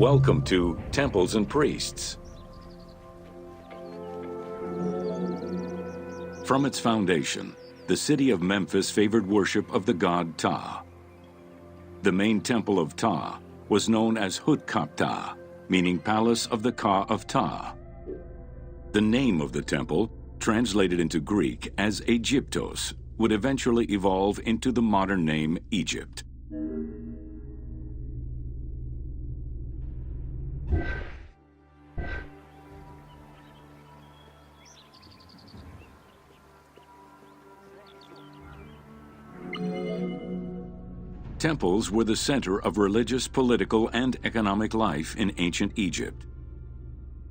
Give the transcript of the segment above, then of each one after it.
Welcome to Temples and Priests. From its foundation, the city of Memphis favored worship of the god Ptah. The main temple of Ptah was known as Hutkaptah, meaning Palace of the Ka of Ptah. The name of the temple, translated into Greek as Aegyptos, would eventually evolve into the modern name Egypt. Temples were the center of religious, political, and economic life in ancient Egypt.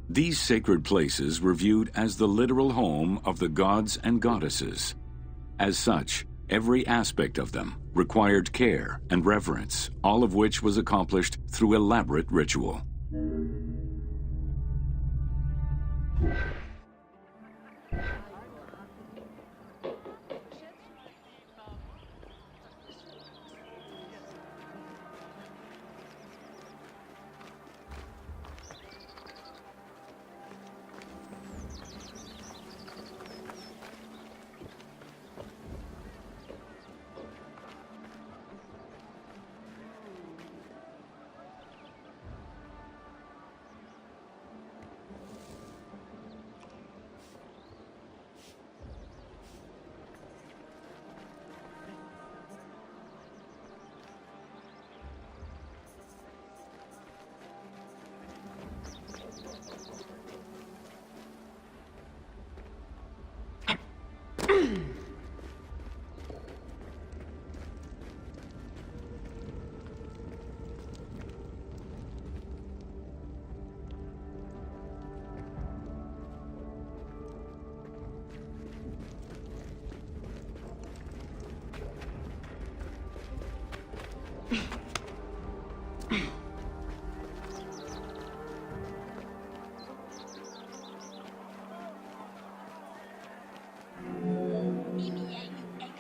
These sacred places were viewed as the literal home of the gods and goddesses. As such, every aspect of them required care and reverence, all of which was accomplished through elaborate ritual.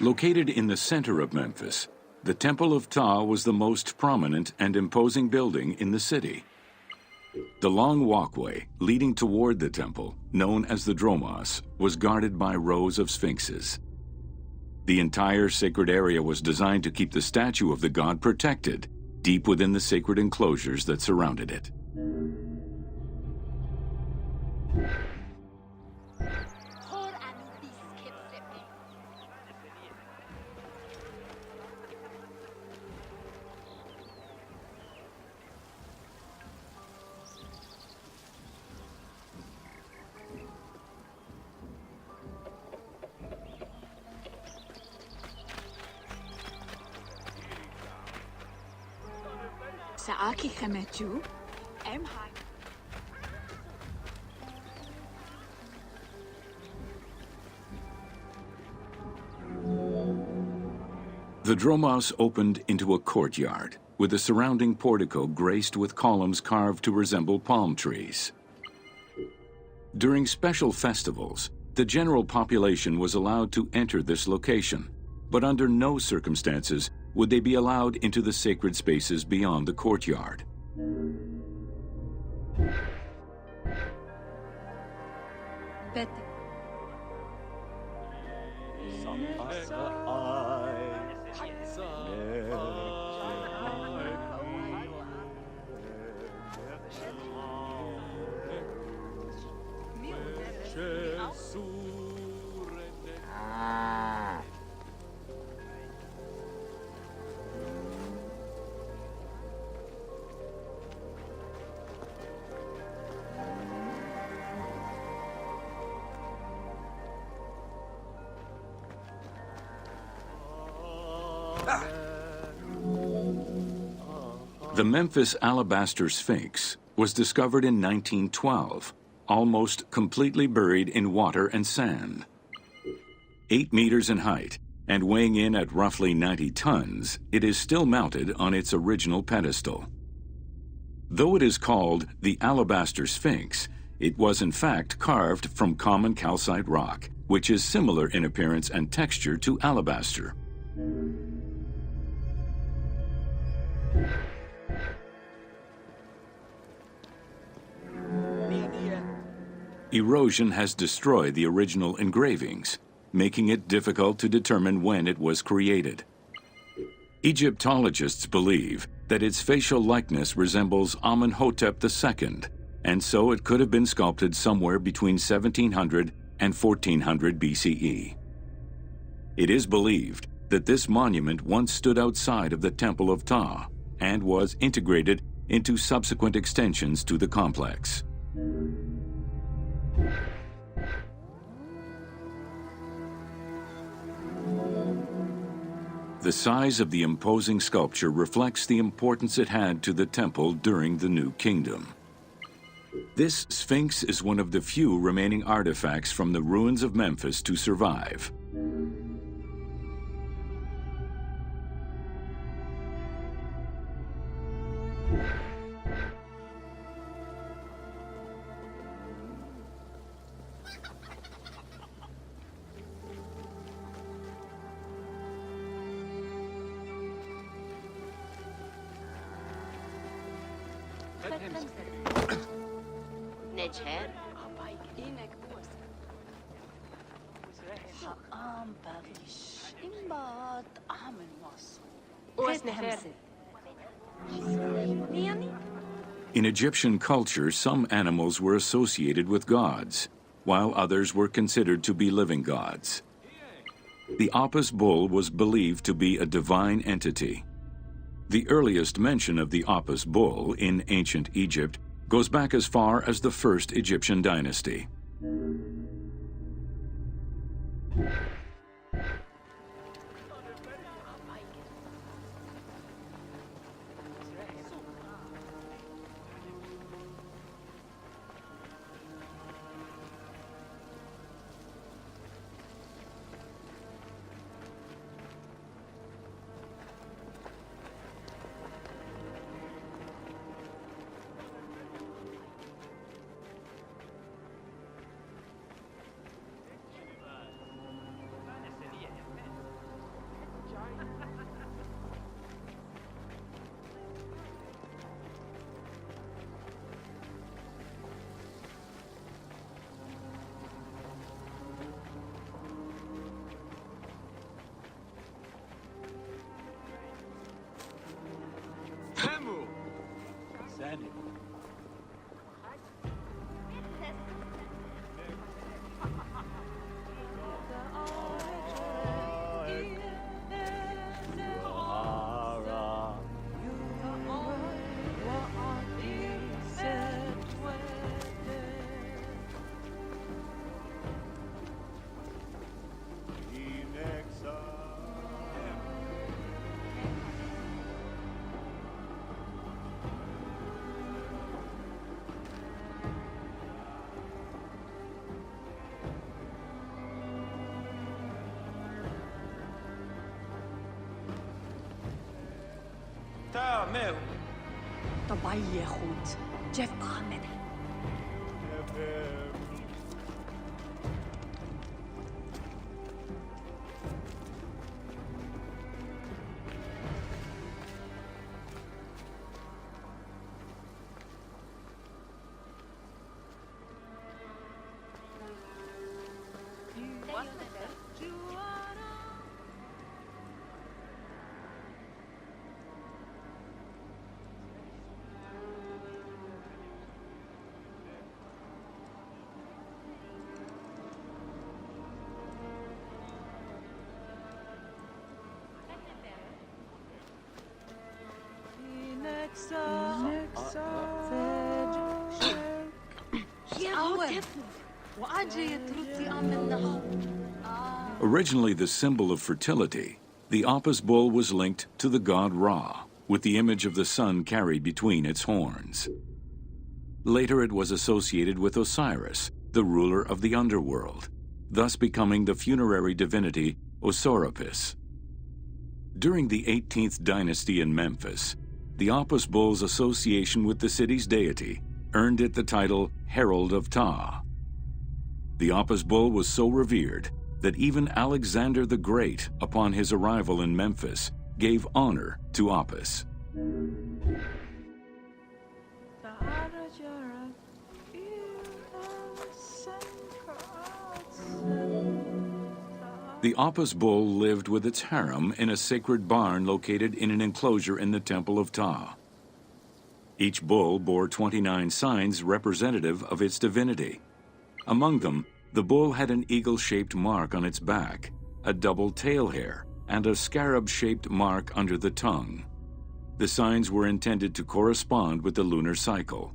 Located in the center of Memphis, the Temple of Ptah was the most prominent and imposing building in the city. The long walkway leading toward the temple, known as the Dromos, was guarded by rows of sphinxes. The entire sacred area was designed to keep the statue of the god protected, deep within the sacred enclosures that surrounded it. The Dromos opened into a courtyard, with the surrounding portico graced with columns carved to resemble palm trees. During special festivals, the general population was allowed to enter this location, but under no circumstances would they be allowed into the sacred spaces beyond the courtyard. The Memphis Alabaster Sphinx was discovered in 1912, almost completely buried in water and sand. 8 meters in height and weighing in at roughly 90 tons, it is still mounted on its original pedestal. Though it is called the Alabaster Sphinx, it was in fact carved from common calcite rock, which is similar in appearance and texture to alabaster. Erosion has destroyed the original engravings, making it difficult to determine when it was created. Egyptologists believe that its facial likeness resembles Amenhotep II, and so it could have been sculpted somewhere between 1700 and 1400 BCE. It is believed that this monument once stood outside of the Temple of Ptah and was integrated into subsequent extensions to the complex. The size of the imposing sculpture reflects the importance it had to the temple during the New Kingdom. This Sphinx is one of the few remaining artifacts from the ruins of Memphis to survive. In Egyptian culture, some animals were associated with gods, while others were considered to be living gods. The Apis bull was believed to be a divine entity. The earliest mention of the Apis bull in ancient Egypt goes back as far as the first Egyptian dynasty. طبيعي يا خود جيف محمد Originally the symbol of fertility, the Apis bull was linked to the god Ra, with the image of the sun carried between its horns. Later it was associated with Osiris, the ruler of the underworld, thus becoming the funerary divinity Osiris. During the 18th dynasty in Memphis, the Apis bull's association with the city's deity earned it the title Herald of Ptah. The Apis bull was so revered that even Alexander the Great, upon his arrival in Memphis, gave honor to Apis. The Apis bull lived with its harem in a sacred barn located in an enclosure in the Temple of Ptah. Each bull bore 29 signs representative of its divinity. Among them, the bull had an eagle-shaped mark on its back, a double tail hair, and a scarab-shaped mark under the tongue. The signs were intended to correspond with the lunar cycle.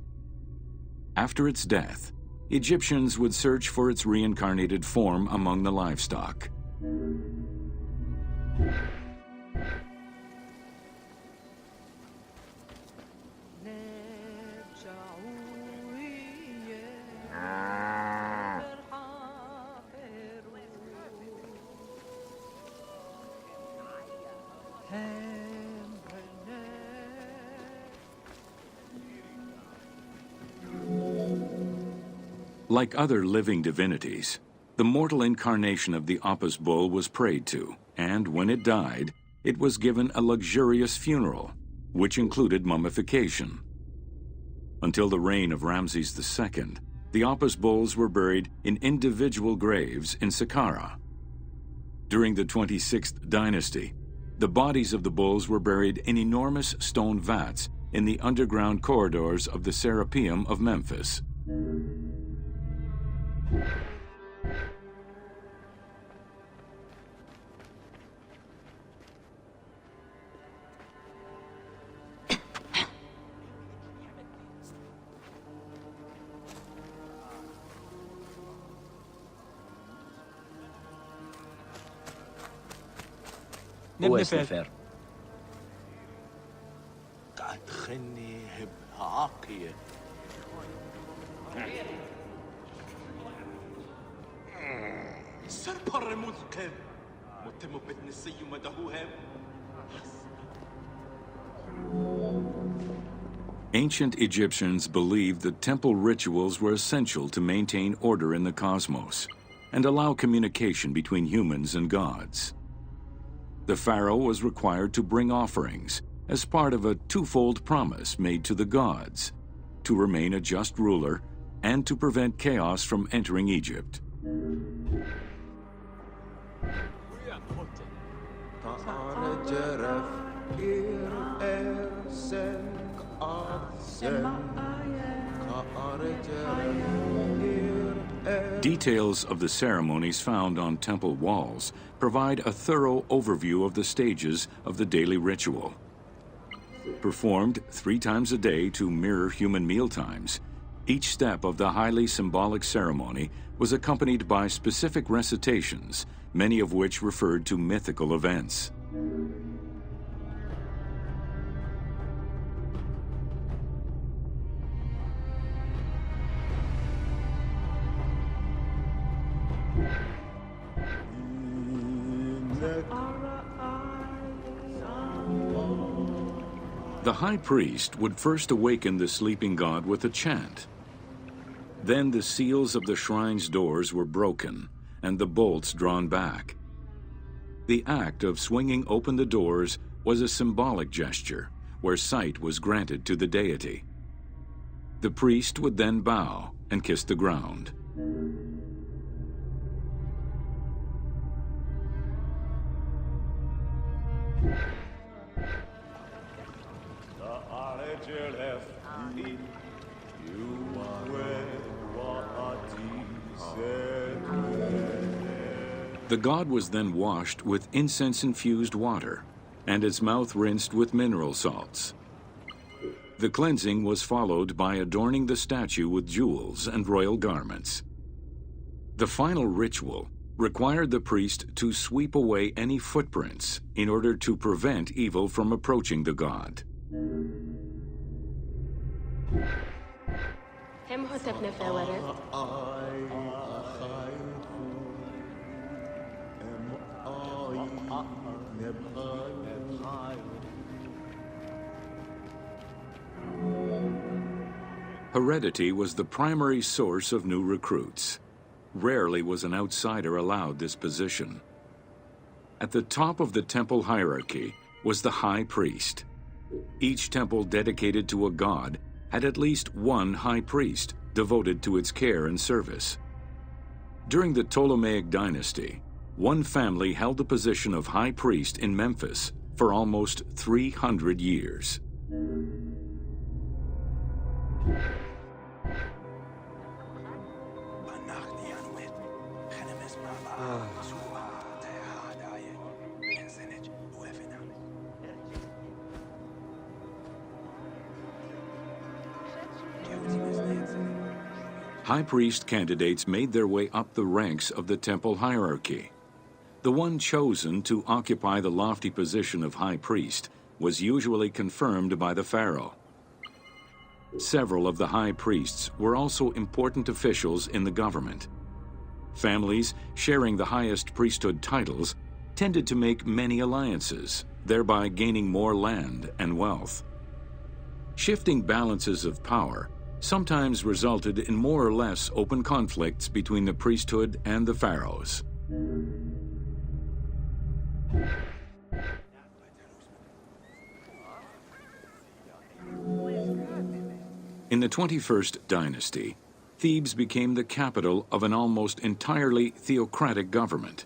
After its death, Egyptians would search for its reincarnated form among the livestock. Like other living divinities, the mortal incarnation of the Apis bull was prayed to, and when it died, it was given a luxurious funeral, which included mummification. Until the reign of Ramses II, the Apis bulls were buried in individual graves in Saqqara. During the 26th dynasty, the bodies of the bulls were buried in enormous stone vats in the underground corridors of the Serapeum of Memphis. نفر Ancient Egyptians believed that temple rituals were essential to maintain order in the cosmos and allow communication between humans and gods. The pharaoh was required to bring offerings as part of a twofold promise made to the gods, to remain a just ruler and to prevent chaos from entering Egypt. Details of the ceremonies found on temple walls provide a thorough overview of the stages of the daily ritual. Performed 3 times a day to mirror human mealtimes, each step of the highly symbolic ceremony was accompanied by specific recitations, many of which referred to mythical events. The high priest would first awaken the sleeping god with a chant. Then the seals of the shrine's doors were broken and the bolts drawn back. The act of swinging open the doors was a symbolic gesture where sight was granted to the deity. The priest would then bow and kiss the ground. The god was then washed with incense-infused water and its mouth rinsed with mineral salts. The cleansing was followed by adorning the statue with jewels and royal garments. The final ritual required the priest to sweep away any footprints in order to prevent evil from approaching the god. Heredity was the primary source of new recruits. Rarely was an outsider allowed this position. At the top of the temple hierarchy was the high priest. Each temple dedicated to a god had at least one high priest devoted to its care and service. During the Ptolemaic dynasty, one family held the position of high priest in Memphis for almost 300 years. High priest candidates made their way up the ranks of the temple hierarchy. The one chosen to occupy the lofty position of high priest was usually confirmed by the pharaoh. Several of the high priests were also important officials in the government. Families sharing the highest priesthood titles tended to make many alliances, thereby gaining more land and wealth. Shifting balances of power sometimes resulted in more or less open conflicts between the priesthood and the pharaohs. In the 21st dynasty, Thebes became the capital of an almost entirely theocratic government.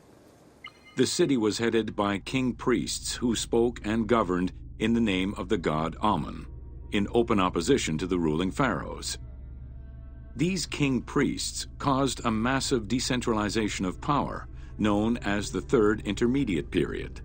The city was headed by king priests who spoke and governed in the name of the god Amun, in open opposition to the ruling pharaohs. These king priests caused a massive decentralization of power, known as the Third Intermediate Period.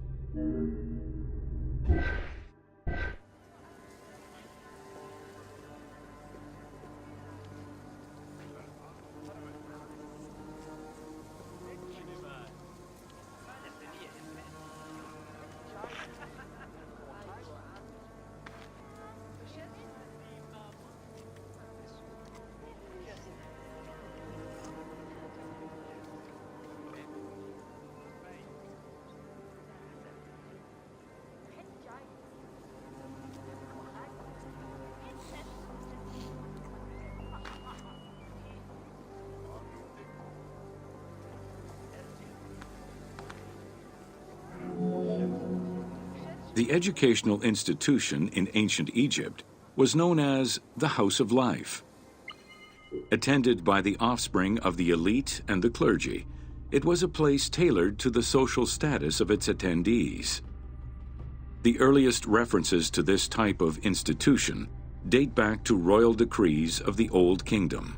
The educational institution in ancient Egypt was known as the House of Life. Attended by the offspring of the elite and the clergy, it was a place tailored to the social status of its attendees. The earliest references to this type of institution date back to royal decrees of the Old Kingdom.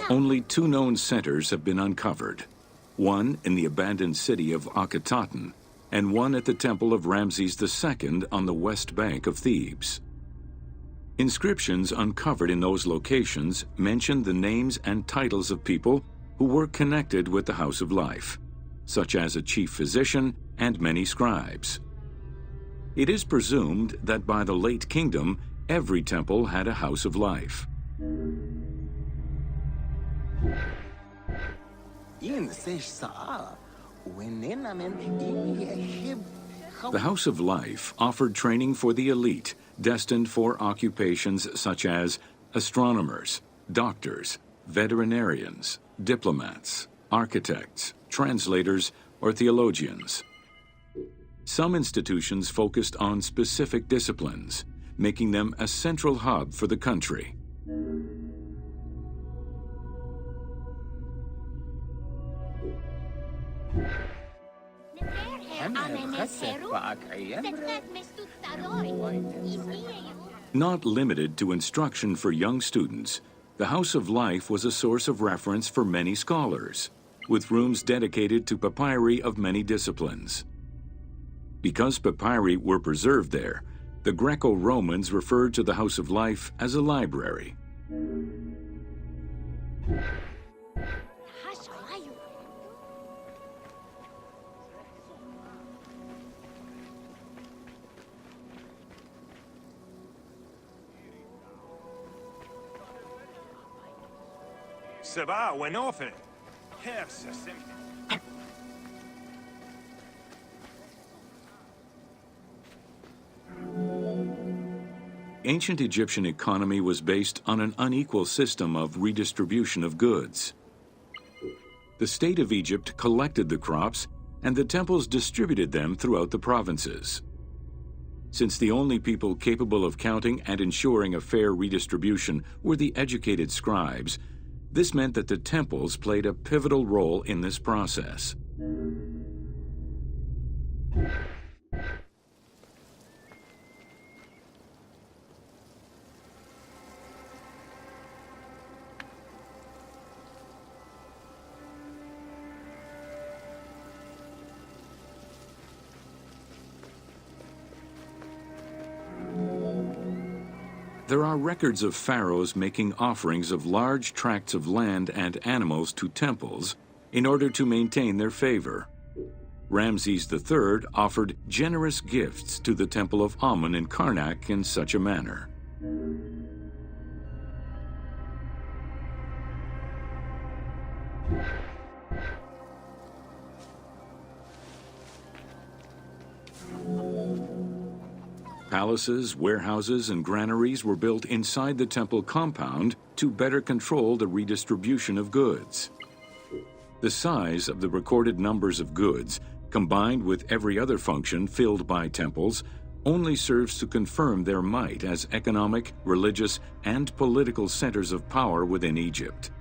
Only two known centers have been uncovered, one in the abandoned city of Akhetaten and one at the temple of Ramses II on the west bank of Thebes. Inscriptions uncovered in those locations mention the names and titles of people who were connected with the House of Life, such as a chief physician and many scribes. It is presumed that by the late kingdom, every temple had a House of Life. The House of Life offered training for the elite, destined for occupations such as astronomers, doctors, veterinarians, diplomats, architects, translators, or theologians. Some institutions focused on specific disciplines, making them a central hub for the country. Not limited to instruction for young students, the House of Life was a source of reference for many scholars, with rooms dedicated to papyri of many disciplines. Because papyri were preserved there, the Greco-Romans referred to the House of Life as a library. Ancient Egyptian economy was based on an unequal system of redistribution of goods. The state of Egypt collected the crops, and the temples distributed them throughout the provinces. Since the only people capable of counting and ensuring a fair redistribution were the educated scribes, this meant that the temples played a pivotal role in this process. There are records of pharaohs making offerings of large tracts of land and animals to temples in order to maintain their favor. Ramses III offered generous gifts to the Temple of Amun in Karnak in such a manner. Palaces, warehouses, and granaries were built inside the temple compound to better control the redistribution of goods. The size of the recorded numbers of goods, combined with every other function filled by temples, only serves to confirm their might as economic, religious, and political centers of power within Egypt.